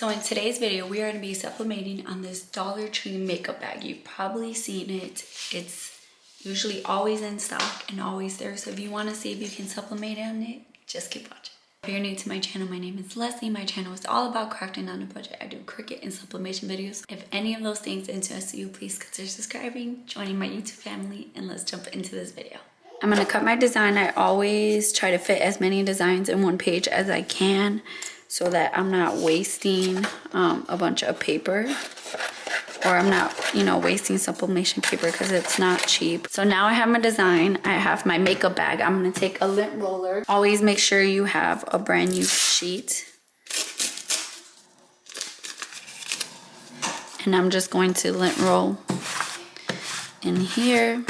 So in today's video, we are going to be sublimating on this Dollar Tree makeup bag. You've probably seen it. It's usually always in stock and always there. So if you want to see if you can sublimate on it, just keep watching. If you're new to my channel, my name is Leslie. My channel is all about crafting on a budget. I do Cricut and sublimation videos. If any of those things interest you, please consider subscribing, joining my YouTube family, and let's jump into this video. I'm going to cut my design. I always try to fit as many designs in one page as I can, so that I'm not wasting a bunch of paper, or I'm not, wasting sublimation paper because it's not cheap. So now I have my design. I have my makeup bag. I'm gonna take a lint roller. Always make sure you have a brand new sheet. And I'm just going to lint roll in here.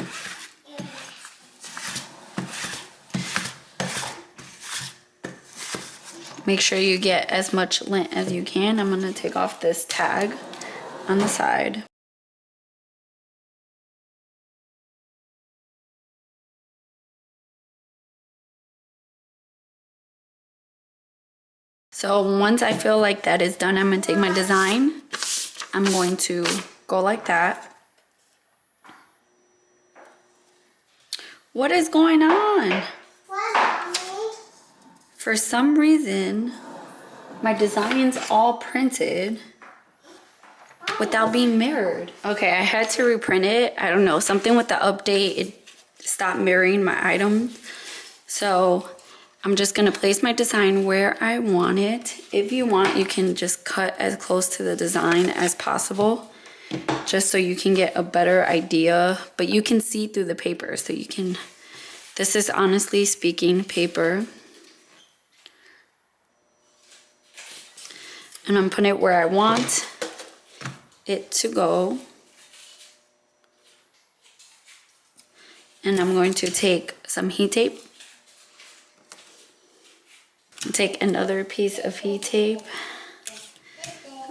Make sure you get as much lint as you can. I'm going to take off this tag on the side. So once I feel like that is done, I'm going to take my design. I'm going to go like that. What is going on? For some reason, my design's all printed without being mirrored. Okay, I had to reprint it. I don't know, something with the update, it stopped mirroring my items. So I'm just gonna place my design where I want it. If you want, you can just cut as close to the design as possible, just so you can get a better idea, but you can see through the paper, so you can, this is honestly speaking paper. And I'm putting it where I want it to go. And I'm going to take some heat tape. Take another piece of heat tape.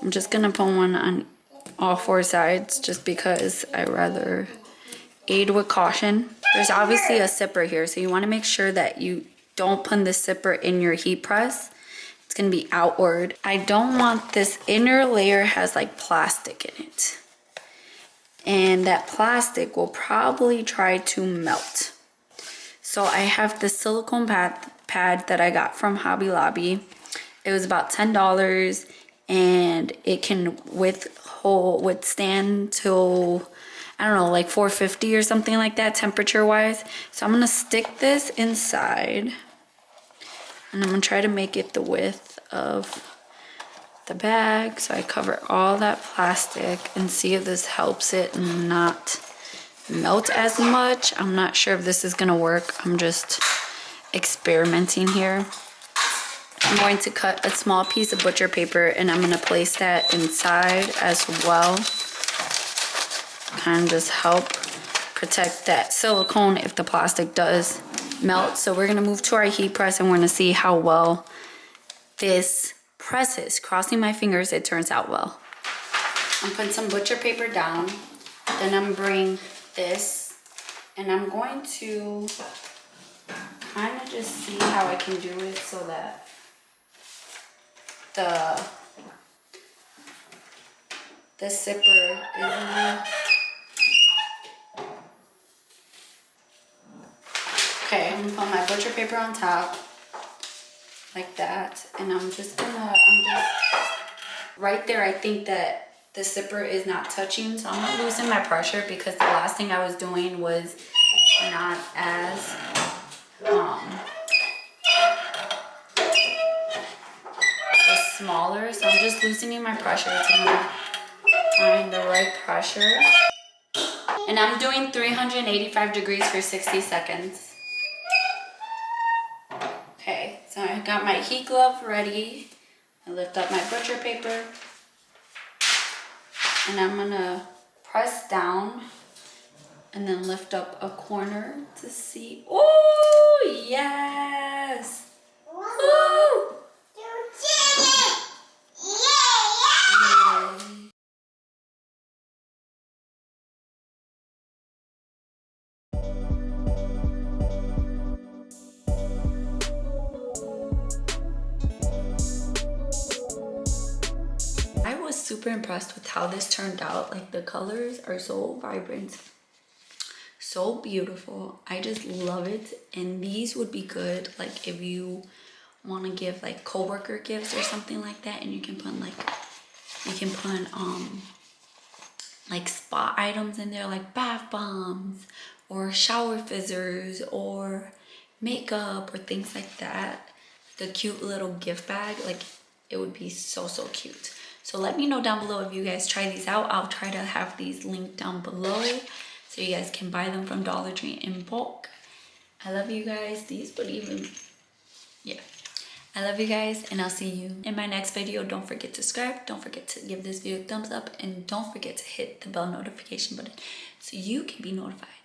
I'm just gonna put one on all four sides just because I rather aid with caution. There's obviously a zipper here, so you wanna make sure that you don't put the zipper in your heat press. It's gonna be outward. I don't want this inner layer has like plastic in it. And that plastic will probably try to melt. So I have the silicone pad that I got from Hobby Lobby. It was about $10 and it can withstand till, I don't know, like 450 or something like that temperature wise. So I'm gonna stick this inside. And I'm gonna try to make it the width of the bag, so I cover all that plastic and see if this helps it not melt as much. I'm not sure if this is gonna work. I'm just experimenting here. I'm going to cut a small piece of butcher paper and I'm gonna place that inside as well. Kind of just help protect that silicone if the plastic does melt. So we're gonna move to our heat press and we're gonna see how well this presses. Crossing my fingers, it turns out well. I'm putting some butcher paper down. Then I'm bring this and I'm going to kind of just see how I can do it so that the zipper is okay. I'm gonna put my butcher paper on top like that, and I'm just right there. I think that the zipper is not touching, so I'm gonna loosen my pressure because the last thing I was doing was not as was smaller. So I'm just loosening my pressure to find the right pressure, and I'm doing 385 degrees for 60 seconds. Okay, so I got my heat glove ready. I lift up my butcher paper and I'm gonna press down and then lift up a corner to see. Oh, yes! Woo! super impressed with how this turned out. Like the colors are so vibrant, so beautiful. I just love it. And these would be good like if you want to give like co-worker gifts or something like that, and you can put like spa items in there, like bath bombs or shower fizzers or makeup or things like that. The cute little gift bag, like it would be so cute. So let me know down below if you guys try these out. I'll try to have these linked down below so you guys can buy them from Dollar Tree in bulk. I love you guys. These would even, yeah. I love you guys, and I'll see you in my next video. Don't forget to subscribe. Don't forget to give this video a thumbs up, and don't forget to hit the bell notification button so you can be notified